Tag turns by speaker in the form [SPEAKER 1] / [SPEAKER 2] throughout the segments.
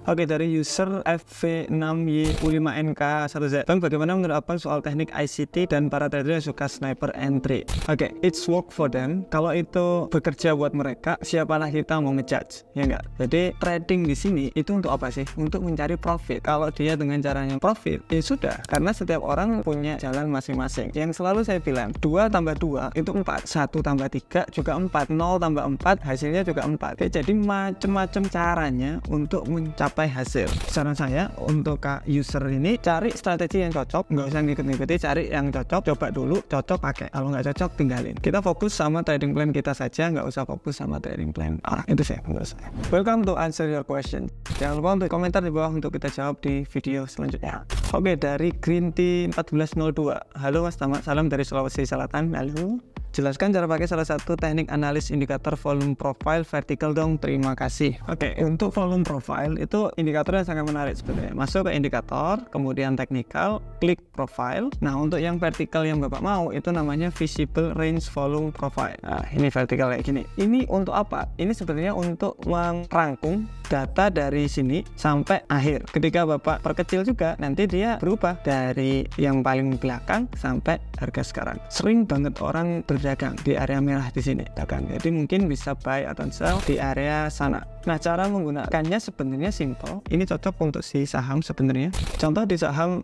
[SPEAKER 1] Oke, dari user FV6Y U5NK1Z. Bang, bagaimana menurut Abang soal teknik ICT dan para trader yang suka sniper entry? Oke, it's work for them. Kalau itu bekerja buat mereka, siapalah kita mau ngejudge, ya enggak? Jadi trading di sini itu untuk apa sih? Untuk mencari profit. Kalau dia dengan caranya profit, ya sudah. Karena setiap orang punya jalan masing-masing. Yang selalu saya bilang, 2 tambah 2 itu 4, 1 tambah 3 juga 4, 0 tambah 4 hasilnya juga 4. Oke, jadi macam-macam caranya untuk mencapai hasil. Saran saya untuk user ini, cari strategi yang cocok, nggak usah ngikut-ngikuti, cari yang cocok, coba dulu, cocok pakai, kalau nggak cocok tinggalin. Kita fokus sama trading plan kita saja, nggak usah fokus sama trading plan orang. Itu sih menurut saya. Welcome to answer your question. Jangan lupa untuk komentar di bawah untuk kita jawab di video selanjutnya. Oke, dari Green Tea 1402. Halo Mas Tama, salam dari Sulawesi Selatan. Halo. Jelaskan cara pakai salah satu teknik analis indikator volume profile vertical dong, terima kasih. Oke, untuk volume profile itu indikator yang sangat menarik sebenarnya. Masuk ke indikator, kemudian technical, klik profile. Nah, untuk yang vertical yang Bapak mau itu namanya visible range volume profile. Nah, ini vertical kayak gini. Ini untuk apa? Ini sebenarnya untuk merangkum data dari sini sampai akhir. Ketika Bapak perkecil juga, nanti dia berubah dari yang paling belakang sampai harga sekarang. Sering banget orang berdagang di area merah di sini, dagang. Jadi mungkin bisa buy atau sell di area sana. Nah, cara menggunakannya sebenarnya simple. Ini cocok untuk si saham sebenarnya. Contoh di saham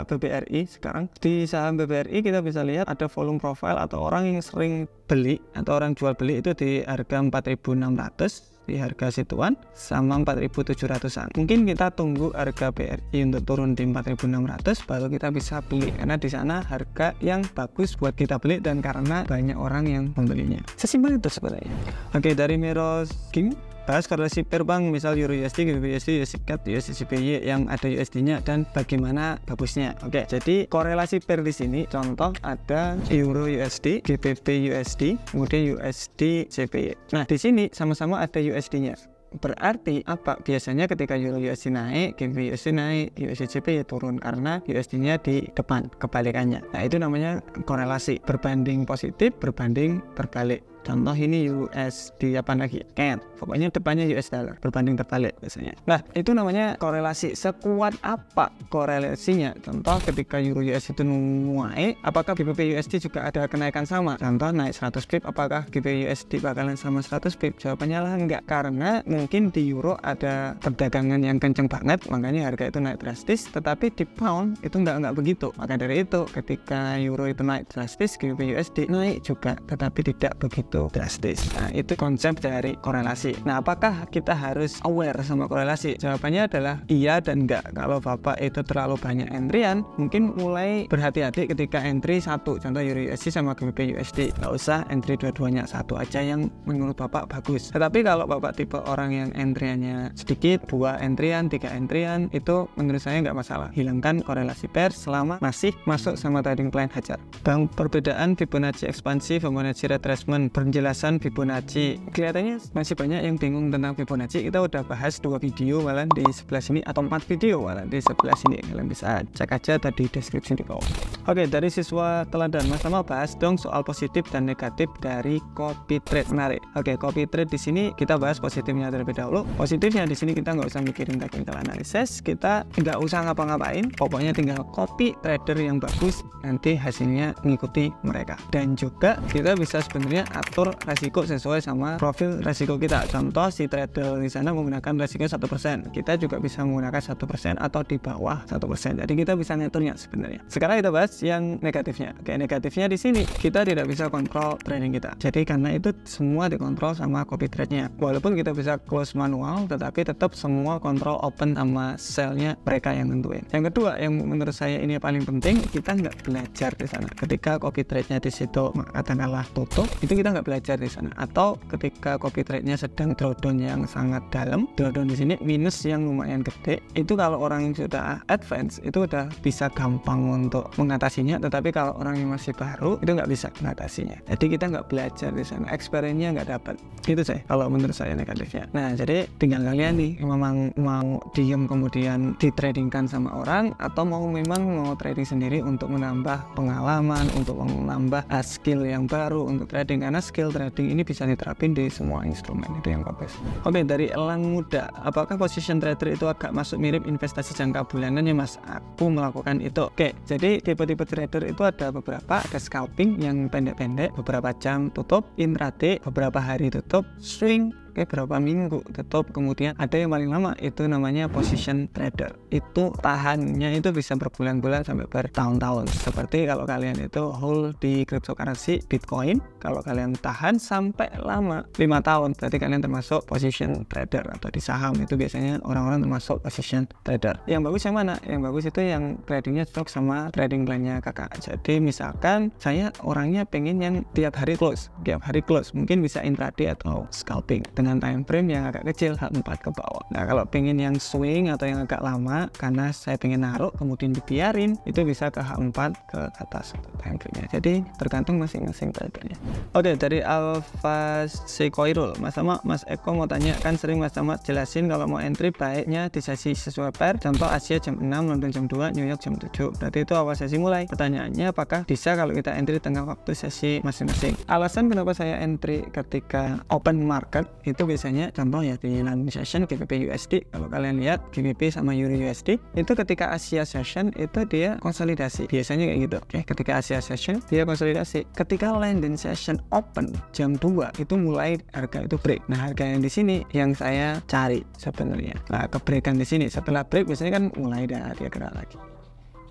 [SPEAKER 1] BBRI sekarang. Di saham BBRI kita bisa lihat ada volume profile atau orang yang sering beli atau orang jual beli itu di harga 4.600. Di harga situan sama 4.700an. Mungkin kita tunggu harga BRI untuk turun di 4.600 baru kita bisa beli, karena di sana harga yang bagus buat kita beli dan karena banyak orang yang membelinya. Sesimpel itu sebenarnya. Oke, dari Miros King, bahas korelasi pair Bang, misal Euro USD, GBP USD, USD CAD, USD CPY yang ada USD-nya dan bagaimana bagusnya. Oke, jadi korelasi pair di sini contoh ada Euro USD, GBP USD, kemudian USD CPY. Nah, di sini sama-sama ada USD-nya. Berarti apa? Biasanya ketika Euro USD naik, GBP USD naik, USD CPY turun karena USD-nya di depan, kebalikannya. Nah, itu namanya korelasi, berbanding positif, berbanding terbalik. Contoh ini USD apa lagi? CAD. Pokoknya depannya US dollar, berbanding terbalik biasanya. Nah, itu namanya korelasi. Sekuat apa korelasinya? Contoh ketika Euro USD itu naik, apakah GBP USD juga ada kenaikan sama? Contoh naik 100 pip, apakah GBP USD bakalan sama 100 pip? Jawabannya lah enggak. Karena mungkin di Euro ada perdagangan yang kenceng banget, makanya harga itu naik drastis. Tetapi di pound itu enggak begitu. Maka dari itu, ketika Euro itu naik drastis, GBP USD naik juga, tetapi tidak begitu drastis. Nah, itu konsep dari korelasi. Nah, apakah kita harus aware sama korelasi? Jawabannya adalah iya dan enggak. Kalau Bapak itu terlalu banyak entryan, mungkin mulai berhati-hati ketika entry satu, contoh Euro USD sama GBP USD. Nggak usah entry dua-duanya, satu aja yang menurut Bapak bagus. Tetapi kalau Bapak tipe orang yang entryannya sedikit, 2 entryan, 3 entryan, itu menurut saya nggak masalah. Hilangkan korelasi pair selama masih masuk sama trading plan hajar. Bang, perbedaan Fibonacci ekspansi, Fibonacci retracement, penjelasan Fibonacci. Kelihatannya masih banyak yang bingung tentang Fibonacci. Kita udah bahas 2 video malah di sebelah sini, atau 4 video malah di sebelah sini. Kalian bisa cek aja tadi deskripsi di bawah. Oke, dari siswa teladan, Mas Tama bahas dong soal positif dan negatif dari copy trade. Menarik. Oke, copy trade di sini kita bahas positifnya terlebih dahulu. Positifnya di sini kita nggak usah mikirin technical analysis, kita nggak usah ngapa-ngapain, pokoknya tinggal copy trader yang bagus, nanti hasilnya mengikuti mereka. Dan juga kita bisa sebenarnya atur resiko sesuai sama profil resiko kita. Contoh si trader di sana menggunakan resiko 1%, kita juga bisa menggunakan 1% atau di bawah 1%. Jadi kita bisa ngaturnya sebenarnya. Sekarang kita bahas yang negatifnya. Oke, negatifnya di sini kita tidak bisa kontrol trading kita. Jadi karena itu semua dikontrol sama copy trade-nya. Walaupun kita bisa close manual, tetapi tetap semua kontrol open sama sell-nya mereka yang nentuin. Yang kedua, yang menurut saya ini paling penting, kita nggak belajar di sana. Ketika copy trade-nya di situ katakanlah tutup, itu kita nggak belajar di sana. Atau ketika copy trade-nya sedang drawdown yang sangat dalam, drawdown di sini minus yang lumayan gede, itu kalau orang yang sudah advance itu udah bisa gampang untuk mengatasi mengatasinya, tetapi kalau orang yang masih baru itu nggak bisa mengatasinya. Jadi kita nggak belajar di sana, experience-nya nggak dapat. Itu sih kalau menurut saya negatifnya. Nah, jadi tinggal kalian nih memang mau diem kemudian ditradingkan sama orang, atau memang mau trading sendiri untuk menambah pengalaman, untuk menambah skill yang baru untuk trading, karena skill trading ini bisa diterapin di semua instrumen. Itu yang bagus. Oke, dari Elang Muda, apakah position trader itu agak masuk mirip investasi jangka bulanan ya Mas? Aku melakukan itu. Oke, jadi tipe-tipe trader itu ada beberapa, ada scalping yang pendek-pendek, beberapa jam tutup, intraday beberapa hari tutup, swing berapa minggu tutup, kemudian ada yang paling lama itu namanya position trader. Itu tahannya itu bisa berbulan-bulan sampai bertahun-tahun. Seperti kalau kalian itu hold di cryptocurrency Bitcoin, kalau kalian tahan sampai lama 5 tahun, berarti kalian termasuk position trader. Atau di saham itu biasanya orang-orang termasuk position trader. Yang bagus yang mana? Yang bagus itu yang tradingnya cocok sama trading plan-nya kakak. Jadi misalkan saya orangnya pengen yang tiap hari close, mungkin bisa intraday atau scalping dengan time frame yang agak kecil, H4 ke bawah. Nah, kalau pengen yang swing atau yang agak lama, karena saya pengen naruh kemudian dibiarin, itu bisa ke H4 ke atas time frame-nya. Jadi tergantung masing-masing tradernya. Oke, dari Alpha Sekoirul, Mas Eko mau tanya, kan sering Mas Ahmad jelasin kalau mau entry baiknya di sesi sesuai pair, contoh Asia jam 6, London jam 2, New York jam 7. Berarti itu awal sesi mulai. Pertanyaannya, apakah bisa kalau kita entry tengah waktu sesi masing-masing? Alasan kenapa saya entry ketika open market itu biasanya contoh ya di London session GBP USD. Kalau kalian lihat GBP sama Euro USD itu ketika Asia session itu dia konsolidasi, biasanya kayak gitu. Oke, ketika Asia session dia konsolidasi, ketika London session open jam 2 itu mulai harga itu break. Nah, harga yang di sini yang saya cari sebenarnya. Nah, kebreakan di sini setelah break biasanya kan mulai dia gerak lagi.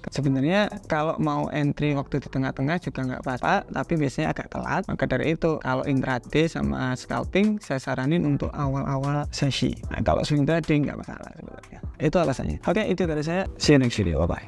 [SPEAKER 1] Sebenarnya kalau mau entry waktu di tengah-tengah juga nggak apa-apa, tapi biasanya agak telat. Maka dari itu kalau intraday sama scalping saya saranin untuk awal-awal sesi. Nah, kalau swing trading nggak masalah sebenarnya. Itu alasannya. Oke, itu dari saya. See you next video. Bye bye.